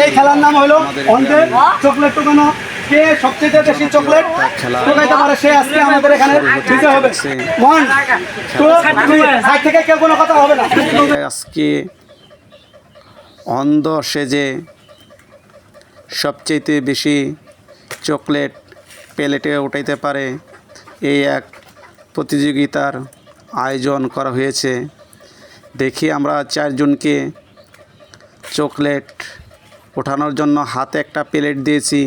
এই খেলার নাম হলো অন্ধের চকলেট টোকানো। কে সবচেয়ে বেশি চকলেট টোকাইতে পারে সে আজকে আমাদের এখানে দিতে হবে। মন তো সাইড থেকে কেউ কোনো কথা হবে না। আজকে অন্ধ সেজে সবচেয়ে বেশি চকলেট প্লেটে উঠাইতে পারে এই এক প্রতিযোগিতার আয়োজন করা হয়েছে। দেখি আমরা চারজনকে চকলেট ওঠানোর জন্য হাতে একটা প্লেট দিয়েছি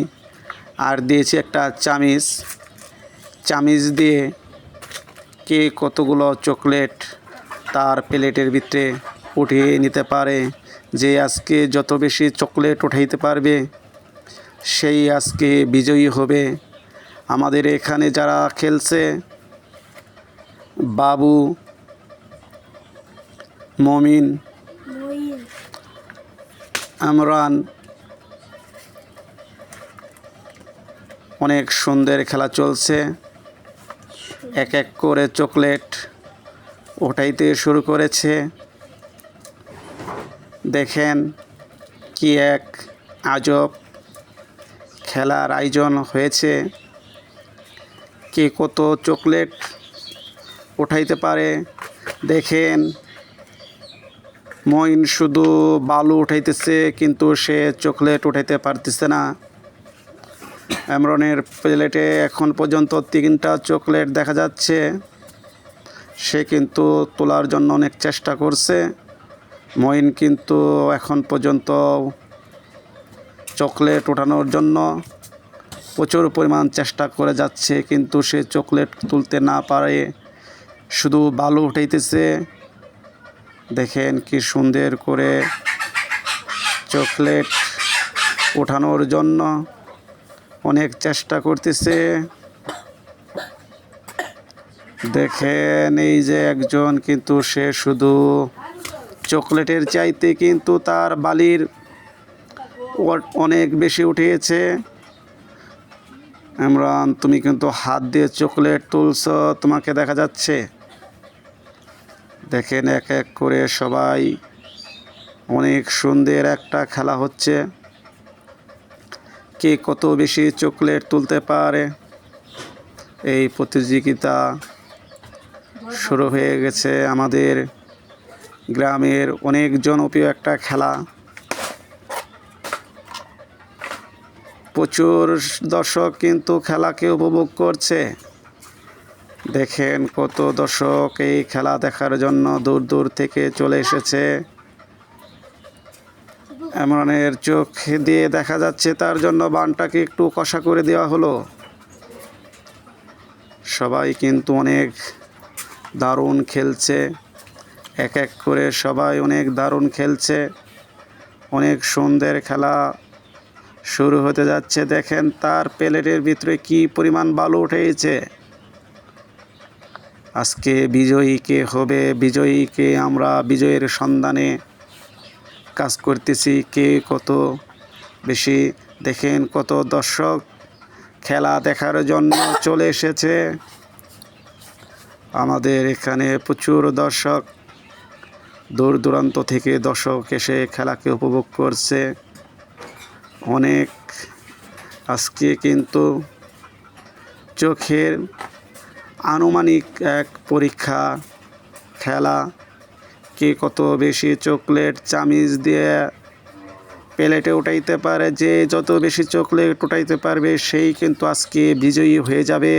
আর দিয়েছি একটা চামিচ দিয়ে কে কতগুলো চকলেট তার প্লেটের ভিতরে উঠিয়ে নিতে পারে। যে আজকে যত বেশি চকলেট উঠাইতে পারবে সেই আজকে বিজয়ী হবে। আমাদের এখানে যারা খেলছে বাবু, মমিন, আমরান, অনেক সুন্দর খেলা চলছে। এক এক করে চকলেট ওঠাইতে শুরু করেছে। দেখেন কি এক আজব খেলার আয়োজন হয়েছে। কে কত চকলেট উঠাইতে পারে দেখেন। মইন শুধু বালু উঠাইতেছে কিন্তু সে চকলেট উঠাইতে পারতেছে না। এমরনের প্লেটে এখন পর্যন্ত 3টা চকলেট দেখা যাচ্ছে। সে কিন্তু তোলার জন্য অনেক চেষ্টা করছে। মইন কিন্তু এখন পর্যন্ত চকলেট ওঠানোর জন্য প্রচুর পরিমাণ চেষ্টা করে যাচ্ছে কিন্তু সে চকলেট তুলতে না পারে, শুধু বালু উঠাইতেছে। দেখেন কি সুন্দর করে চকলেট ওঠানোর জন্য অনেক চেষ্টা করতেছে। দেখেন এই যে একজন কিন্তু সে শুধু চকলেটের চাইতে কিন্তু তার বালির অনেক বেশি উঠিয়েছে। ইমরান, তুমি কিন্তু হাত দিয়ে চকলেট তুলছ, তোমাকে দেখা যাচ্ছে। দেখেন এক এক করে সবাই, অনেক সুন্দর একটা খেলা হচ্ছে। কে কত বেশি চকলেট তুলতে পারে এই প্রতিযোগিতা শুরু হয়ে গেছে। আমাদের গ্রামের অনেক জনপ্রিয় একটা খেলা। প্রচুর দর্শক কিন্তু খেলাকে উপভোগ করছে। দেখেন কত দর্শক এই খেলা দেখার জন্য দূর দূর থেকে চলে এসেছে। এমরানের চোখ দিয়ে দেখা যাচ্ছে, তার জন্য বানটাকে একটু কষা করে দেওয়া হলো। সবাই কিন্তু অনেক দারুণ খেলছে। এক এক করে সবাই অনেক দারুণ খেলছে। অনেক সুন্দর খেলা শুরু হতে যাচ্ছে। দেখেন তার প্লেটের ভিতরে কি পরিমাণ বালু উঠেছে। আজকে বিজয়ী কে হবে, বিজয়ীকে আমরা বিজয়ের সন্ধানে কাজ করতেছি। কে কত বেশি, দেখেন কত দর্শক খেলা দেখার জন্য চলে এসেছে। আমাদের এখানে প্রচুর দর্শক, দূর দূরান্ত থেকে দর্শক এসে খেলাকে উপভোগ করছে। অনেক আজকে কিন্তু চোখের আনুমানিক এক পরীক্ষা খেলা। কে কত বেশি চকলেট চামিচ দিয়ে প্লেটে উঠাইতে পারে, যে যত বেশি চকলেট উঠাইতে পারবে সেই কিন্তু আজকে বিজয়ী হয়ে যাবে।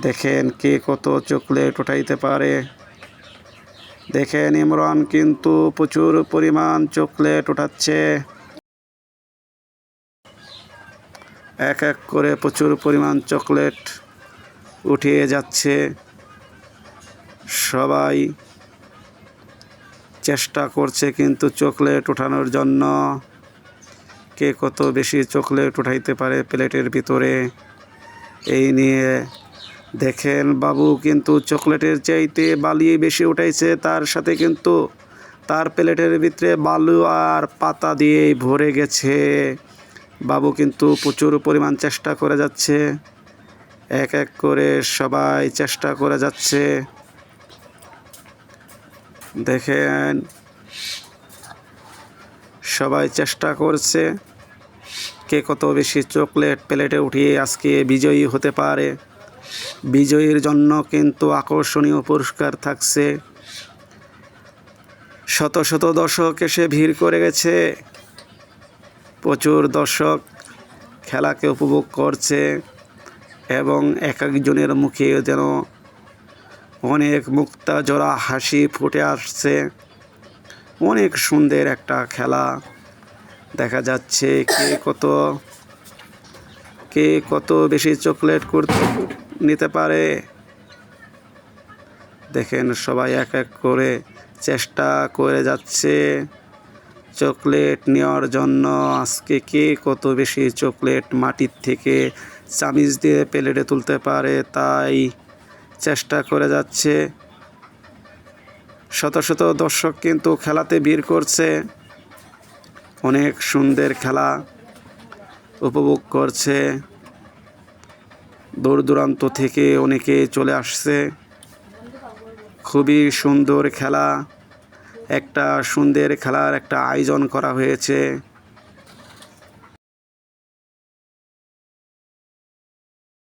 দেখেন কে কত চকলেট উঠাইতে পারে। দেখেন ইমরান কিন্তু প্রচুর পরিমাণ চকলেট উঠাচ্ছে। এক এক করে প্রচুর পরিমাণ চকলেট উঠিয়ে যাচ্ছে। সবাই চেষ্টা করছে কিন্তু চকলেট ওঠানোর জন্য। কে কত বেশি চকলেট উঠাইতে পারে প্লেটের ভিতরে, এই নিয়ে দেখেন বাবু কিন্তু চকলেটের চাইতে বালি বেশি উঠাইছে। তার সাথে কিন্তু তার প্লেটের ভিতরে বালু আর পাতা দিয়েই ভরে গেছে। বাবু কিন্তু প্রচুর পরিমাণ চেষ্টা করে যাচ্ছে। এক এক করে সবাই চেষ্টা করে যাচ্ছে। দেখেন সবাই চেষ্টা করছে কে কত বেশি চকলেট প্লেটে উঠিয়ে আজকে বিজয়ী হতে পারে। বিজয়ীর জন্য কিন্তু আকর্ষণীয় পুরস্কার থাকছে। শত শত দর্শক এসে ভিড় করে গেছে। প্রচুর দর্শক খেলাকে উপভোগ করছে এবং এক একজনের মুখে যেন অনেক মুক্তা জোড়া হাসি ফুটে আসছে। অনেক সুন্দর একটা খেলা দেখা যাচ্ছে। কে কত বেশি চকলেট নিতে পারে দেখেন, সবাই এক এক করে চেষ্টা করে যাচ্ছে চকলেট নেওয়ার জন্য। আজকে কে কত বেশি চকলেট মাটির থেকে চামিচ দিয়ে প্লেটে তুলতে পারে তাই চেষ্টা করে যাচ্ছে। শত শত দর্শক কিন্তু খেলাতে ভিড় করছে, অনেক সুন্দর খেলা উপভোগ করছে। দূর দূরান্ত থেকে অনেকে চলে আসছে। খুবই সুন্দর খেলা, একটা সুন্দর খেলার একটা আয়োজন করা হয়েছে।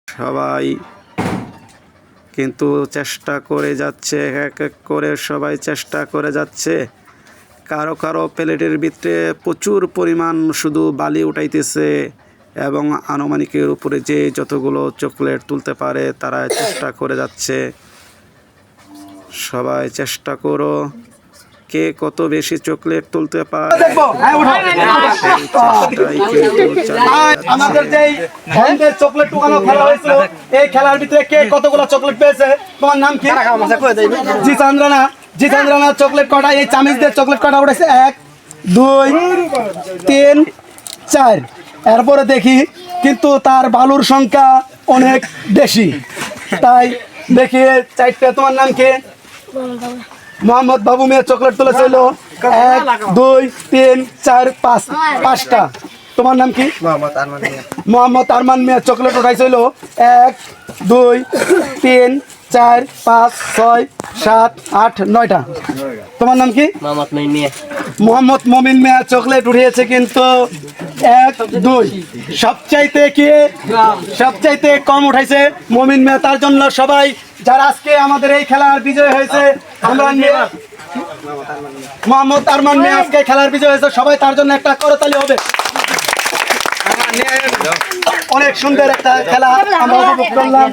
সবাই কিন্তু চেষ্টা করে যাচ্ছে, এক এক করে সবাই চেষ্টা করে যাচ্ছে। কারো কারো প্লেটের ভিতরে প্রচুর পরিমাণ শুধু বালি উঠাইতেছে এবং আনুমানিকের উপরে যে যতগুলো চকলেট তুলতে পারে তারা চেষ্টা করে যাচ্ছে। সবাই চেষ্টা করো কে কত বেশি চকলেট তুলতে পারে। আমাদের যে হ্যান্ডের চকলেট টুকানো খেলা হয়েছিল, এই খেলার ভিতরে কে কতগুলো চকলেট পেয়েছে? তোমার নাম কি? জিতেন্দ্রনাথ চকলেট কটা? এই চামিচ দিয়ে চকলেট কটা উঠেছে? 1 2 3 4। এরপরে দেখি কিন্তু তার বালুর সংখ্যা অনেক বেশি, তাই দেখি 4টে। তোমার নাম কি? মোহাম্মদ বাবু মেয়ে চকলেট তুলেছিল 1 2 3 4 5, 5টা। তোমার নাম কি? মোহাম্মদ আরমান মেয়ে চকলেট উঠাইছিল 1 2 3 4 5 6 7 8 9টা। তোমার নাম কি? মোহাম্মদ মমিন মেয়ে চকলেট উঠিয়েছে কিন্তু 1 2। সবচাইতে কম উঠাইছে মমিন মেয়ে। তার জন্য সবাই যারা আজকে আমাদের এই খেলার বিজয় হয়েছে, আমরা মোহাম্মদ আরমান মেয়ে আজকে খেলার বিজয় হয়েছে, সবাই তার জন্য একটা করতালি হবে। অনেক সুন্দর একটা খেলা আমরা উপভোগ করলাম।